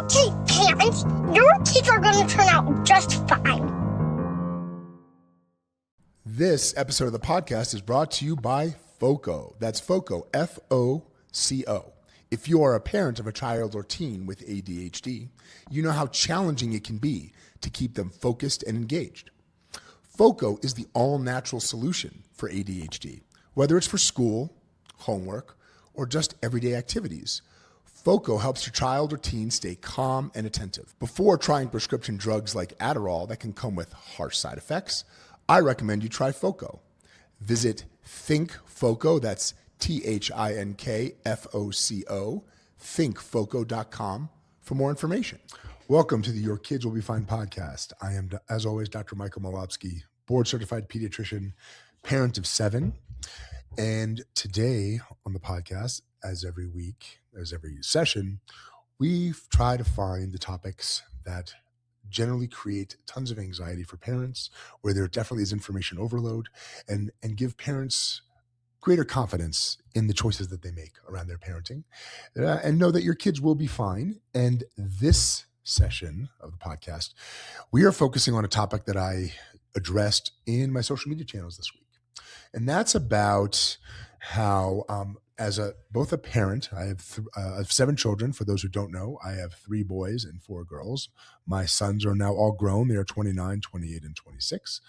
okay, parents, your kids are going to turn out just fine. This episode of the podcast is brought to you by FOCO. That's FOCO, F-O-C-O. If you are a parent of a child or teen with ADHD, you know how challenging it can be to keep them focused and engaged. FOCO is the all-natural solution for ADHD, whether it's for school, homework, or just everyday activities. FOCO helps your child or teen stay calm and attentive. Before trying prescription drugs like Adderall that can come with harsh side effects, I recommend you try FOCO. Visit ThinkFOCO, that's ThinkFoco, thinkfoco.com for more information. Welcome to the Your Kids Will Be Fine podcast. I am, as always, Dr. Michael Molofsky, board-certified pediatrician, parent of 7. And today on the podcast, as every week, as every session, we try to find the topics that generally create tons of anxiety for parents, where there definitely is information overload, and give parents greater confidence in the choices that they make around their parenting, and know that your kids will be fine. And this session of the podcast, we are focusing on a topic that I addressed in my social media channels this week. And that's about how, as both a parent, I have 7 children. For those who don't know, I have 3 boys and 4 girls. My sons are now all grown. They are 29, 28, and 26.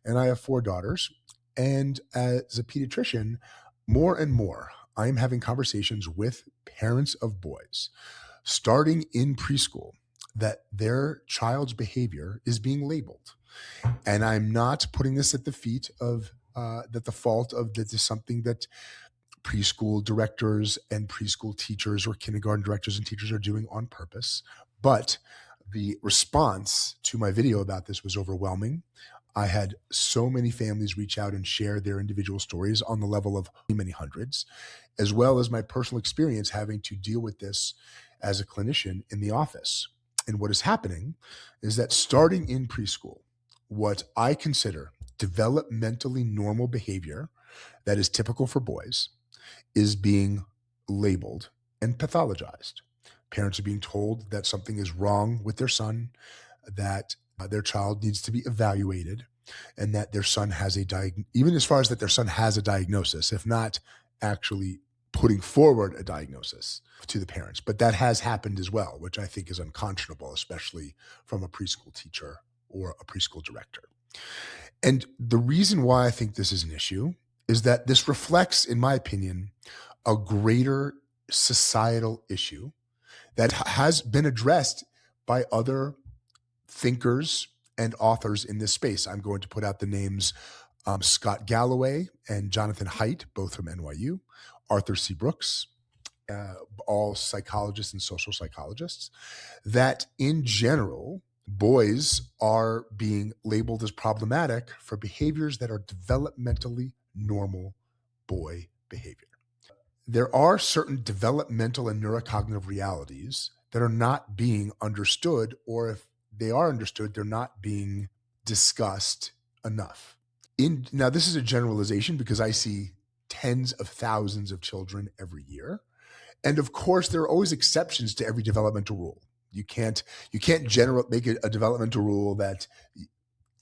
And I have 4 daughters. And as a pediatrician, more and more, I am having conversations with parents of boys, starting in preschool, that their child's behavior is being labeled. And I'm not putting this at the feet of that the fault of this is something that preschool directors and preschool teachers or kindergarten directors and teachers are doing on purpose. But the response to my video about this was overwhelming. I had so many families reach out and share their individual stories on the level of many hundreds, as well as my personal experience having to deal with this as a clinician in the office. And what is happening is that starting in preschool, what I consider developmentally normal behavior that is typical for boys is being labeled and pathologized. Parents are being told that something is wrong with their son, that their child needs to be evaluated, and that their son has even as far as that their son has a diagnosis, if not actually putting forward a diagnosis to the parents. But that has happened as well, which I think is unconscionable, especially from a preschool teacher or a preschool director. And the reason why I think this is an issue is that this reflects, in my opinion, a greater societal issue that has been addressed by other thinkers and authors in this space. I'm going to put out the names Scott Galloway and Jonathan Haidt, both from NYU, Arthur C. Brooks, all psychologists and social psychologists, that in general, boys are being labeled as problematic for behaviors that are developmentally normal boy behavior. There are certain developmental and neurocognitive realities that are not being understood, or if they are understood, they're not being discussed enough. Now, this is a generalization because I see tens of thousands of children every year. And of course, there are always exceptions to every developmental rule. You can't make a developmental rule that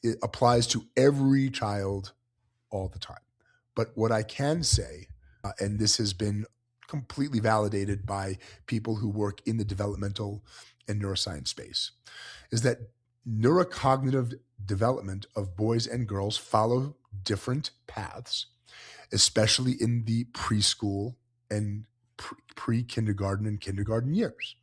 it applies to every child all the time. But what I can say, and this has been completely validated by people who work in the developmental and neuroscience space, is that neurocognitive development of boys and girls follow different paths, especially in the preschool and pre-kindergarten and kindergarten years.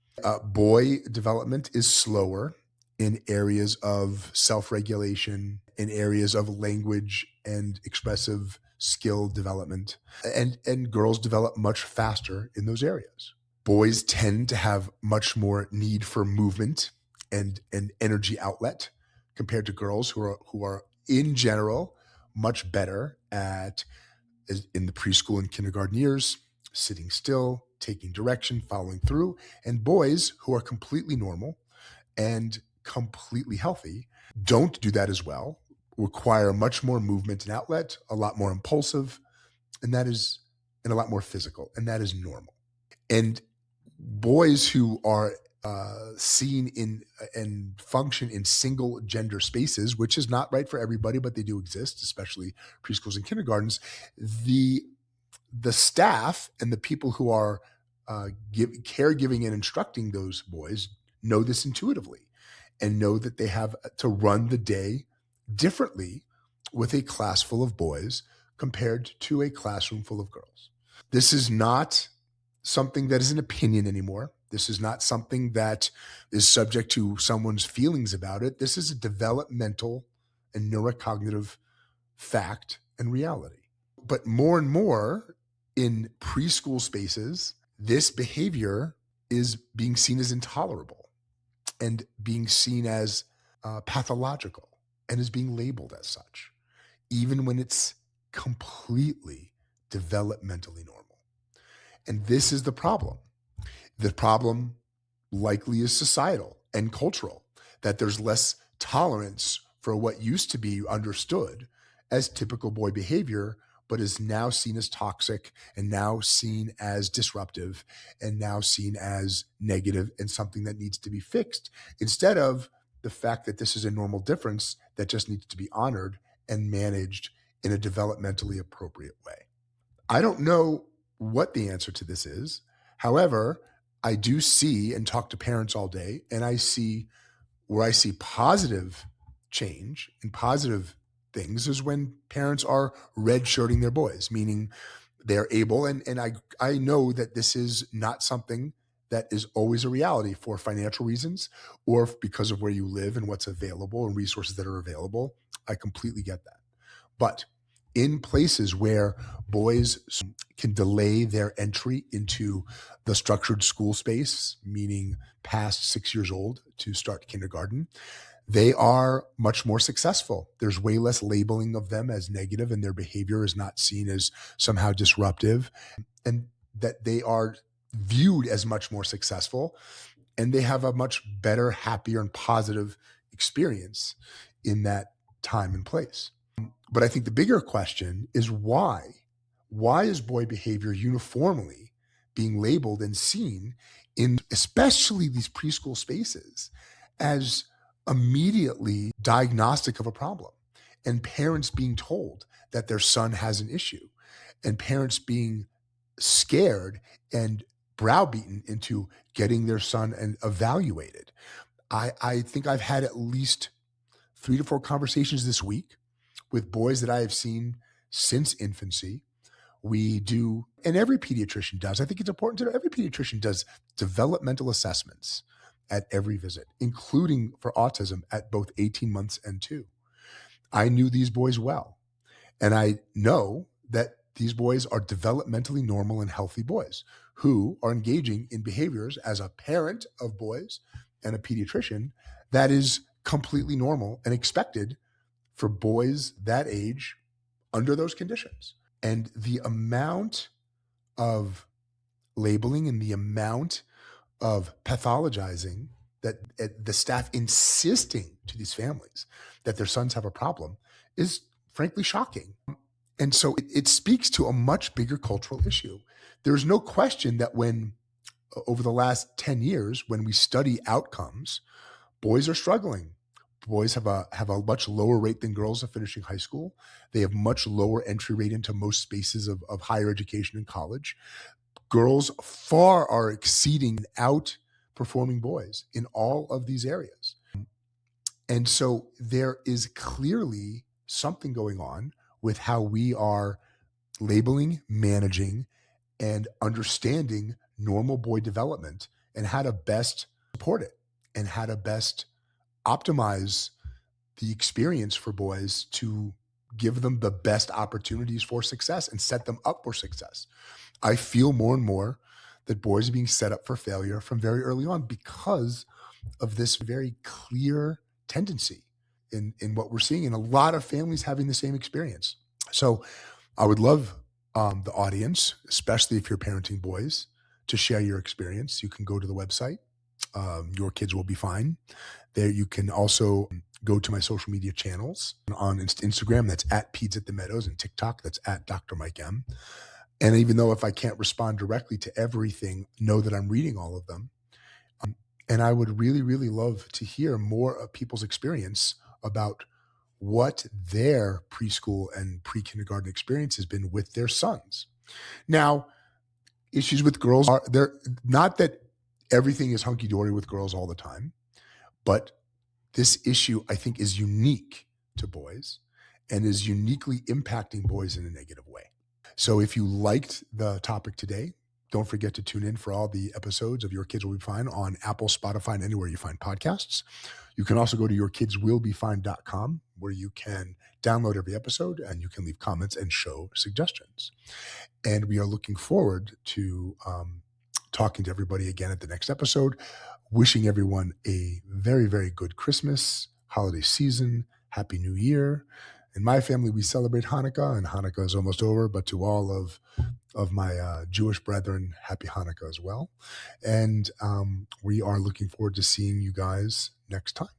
Boy development is slower in areas of self-regulation, in areas of language and expressive skill development, and girls develop much faster in those areas. Boys tend to have much more need for movement and energy outlet compared to girls who are in general much better at, in the preschool and kindergarten years, sitting still, taking direction, following through, and boys who are completely normal and completely healthy don't do that as well, require much more movement and outlet, a lot more impulsive, and a lot more physical, and that is normal. And boys who are seen in and function in single gender spaces, which is not right for everybody, but they do exist, especially preschools and kindergartens. The staff and the people who are caregiving and instructing those boys know this intuitively and know that they have to run the day differently with a class full of boys compared to a classroom full of girls. This is not something that is an opinion anymore. This is not something that is subject to someone's feelings about it. This is a developmental and neurocognitive fact and reality. But more and more in preschool spaces, this behavior is being seen as intolerable and being seen as pathological and is being labeled as such, even when it's completely developmentally normal. And this is the problem. The problem likely is societal and cultural, that there's less tolerance for what used to be understood as typical boy behavior, but is now seen as toxic and now seen as disruptive and now seen as negative and something that needs to be fixed, instead of the fact that this is a normal difference that just needs to be honored and managed in a developmentally appropriate way. I don't know what the answer to this is. However, I do see and talk to parents all day, and I see where I see positive change and positive things is when parents are redshirting their boys, meaning they're able, and I know that this is not something that is always a reality for financial reasons or because of where you live and what's available and resources that are available. I completely get that. But in places where boys can delay their entry into the structured school space, meaning past 6 years old to start kindergarten, they are much more successful. There's way less labeling of them as negative, and their behavior is not seen as somehow disruptive, and that they are viewed as much more successful, and they have a much better, happier, and positive experience in that time and place. But I think the bigger question is why? Why is boy behavior uniformly being labeled and seen in especially these preschool spaces as immediately diagnostic of a problem, and parents being told that their son has an issue, and parents being scared and browbeaten into getting their son evaluated? I think I've had at least 3 to 4 conversations this week with boys that I have seen since infancy. We do, and every pediatrician does, I think it's important to know, every pediatrician does developmental assessments at every visit, including for autism at both 18 months and 2. I knew these boys well, and I know that these boys are developmentally normal and healthy boys who are engaging in behaviors as a parent of boys and a pediatrician that is completely normal and expected for boys that age under those conditions. And the amount of labeling and the amount of pathologizing that the staff insisting to these families that their sons have a problem is frankly shocking. And so it speaks to a much bigger cultural issue. There's no question that when over the last 10 years, when we study outcomes, boys are struggling. Boys have a much lower rate than girls of finishing high school. They have much lower entry rate into most spaces of higher education and college. Girls far are exceeding, outperforming boys in all of these areas. And so there is clearly something going on with how we are labeling, managing, and understanding normal boy development and how to best support it and how to best optimize the experience for boys to give them the best opportunities for success and set them up for success. I feel more and more that boys are being set up for failure from very early on because of this very clear tendency in what we're seeing, and a lot of families having the same experience. So I would love the audience, especially if you're parenting boys, to share your experience. You can go to the website, Your Kids Will Be Fine. There you can also go to my social media channels on Instagram, that's at Peds at the Meadows, and TikTok, that's at Dr. Mike M. And even though if I can't respond directly to everything, know that I'm reading all of them. And I would really, really love to hear more of people's experience about what their preschool and pre-kindergarten experience has been with their sons. Now, issues with girls are there, not that everything is hunky-dory with girls all the time, but this issue, I think, is unique to boys and is uniquely impacting boys in a negative way. So if you liked the topic today, don't forget to tune in for all the episodes of Your Kids Will Be Fine on Apple, Spotify, and anywhere you find podcasts. You can also go to yourkidswillbefine.com where you can download every episode and you can leave comments and show suggestions. And we are looking forward to talking to everybody again at the next episode. Wishing everyone a very, very good Christmas, holiday season, Happy New Year. In my family, we celebrate Hanukkah, and Hanukkah is almost over, but to all of my Jewish brethren, Happy Hanukkah as well. And we are looking forward to seeing you guys next time.